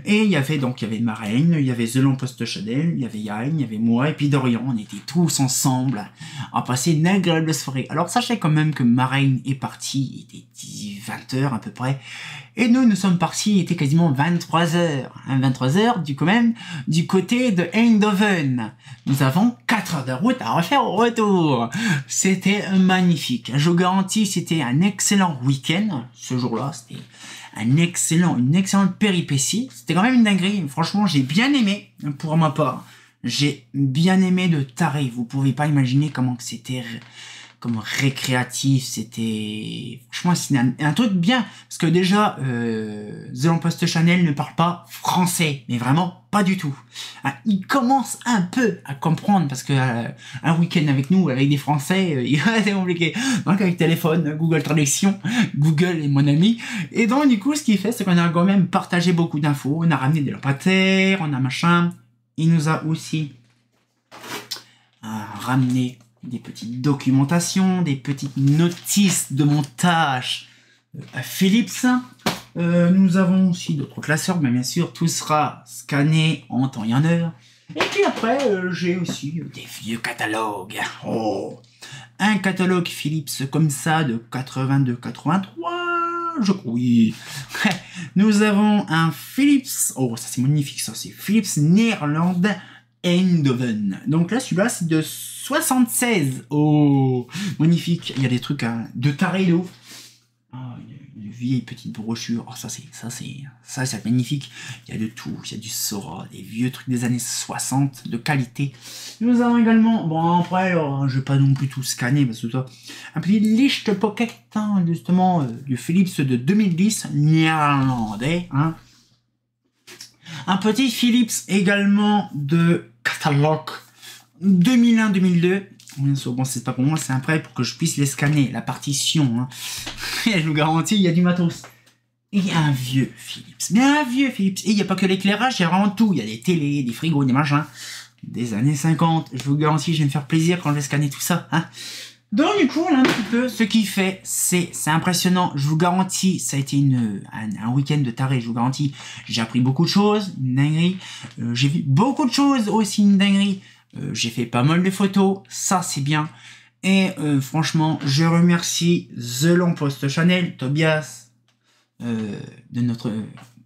Et il y avait Marraine, il y avait The Lamposte Chanel, il y avait Yann, il y avait moi, et puis Dorian. On était tous ensemble à passer une agréable soirée. Alors sachez quand même que Marraine est parti, il était 20h à peu près. Et nous sommes partis, il était quasiment 23h. 23h, du côté de Eindhoven. Nous avons 4 heures de route à refaire au retour. C'était magnifique. Je vous garantis, c'était un excellent week-end. Ce jour-là, c'était une excellente péripétie. C'était quand même une dinguerie. Franchement, j'ai bien aimé, pour ma part. J'ai bien aimé de taré. Vous pouvez pas imaginer comment que c'était comme récréatif, c'était franchement c'est un truc bien parce que déjà The Lamposte Chanel ne parle pas français, mais vraiment pas du tout. Il commence un peu à comprendre parce que un week-end avec nous, avec des Français, c'est compliqué. Donc avec téléphone, Google Traduction, Google est mon ami. Et donc du coup, ce qu'il fait, c'est qu'on a quand même partagé beaucoup d'infos. On a ramené des lampadaires, on a machin. Il nous a aussi ramené des petites documentations, des petites notices de montage à Philips. Nous avons aussi d'autres classeurs, mais bien sûr, tout sera scanné en temps et en heure. Et puis après, j'ai aussi des vieux catalogues. Oh, un catalogue Philips comme ça de 82-83, je crois. Oui. Nous avons un Philips. Oh, ça c'est magnifique, ça c'est Philips Néerlande Eindhoven. Donc là, celui-là, c'est de 76. Oh, magnifique. Il y a des trucs de taré de ouf. Oh, une vieille petite brochure. Oh, ça c'est magnifique. Il y a de tout. Il y a du Sora, des vieux trucs des années 60 de qualité. Nous avons également, bon après, alors, je vais pas non plus tout scanner parce que ça, un petit Licht Pocket, hein, justement, du Philips de 2010, néerlandais, hein. Un petit Philips également de catalogue 2001-2002. Bon, c'est pas pour moi, c'est un prêt pour que je puisse les scanner, la partition. Hein. Et je vous garantis, il y a du matos. Et il y a un vieux Philips. Mais un vieux Philips. Et il n'y a pas que l'éclairage, il y a vraiment tout. Il y a des télés, des frigos, des machins. Des années 50. Je vous garantis, je vais me faire plaisir quand je vais scanner tout ça. Hein. Donc du coup, là, un petit peu, ce qu'il fait, c'est impressionnant. Je vous garantis, ça a été un week-end de taré, je vous garantis. J'ai appris beaucoup de choses, une dinguerie. J'ai vu beaucoup de choses aussi, une dinguerie. J'ai fait pas mal de photos, ça c'est bien. Et franchement, je remercie The Lamposte Chanel, Tobias, de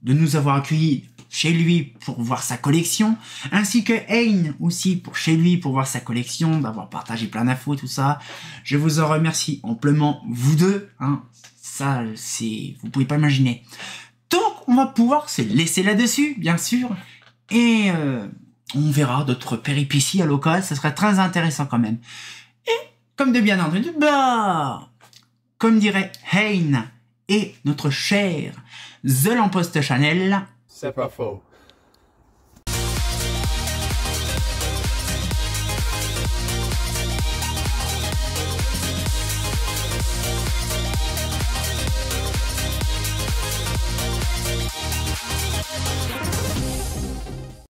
nous avoir accueillis chez lui pour voir sa collection, ainsi que Hein aussi pour chez lui pour voir sa collection, d'avoir partagé plein d'infos, tout ça. Je vous en remercie amplement, vous deux. Hein. Ça, vous pouvez pas imaginer. Donc, on va pouvoir se laisser là-dessus, bien sûr, et on verra d'autres péripéties à l'occasion. Ça serait très intéressant quand même. Et comme de bien entendu, comme dirait Hein et notre cher The Lamposte Chanel. C'est pas faux.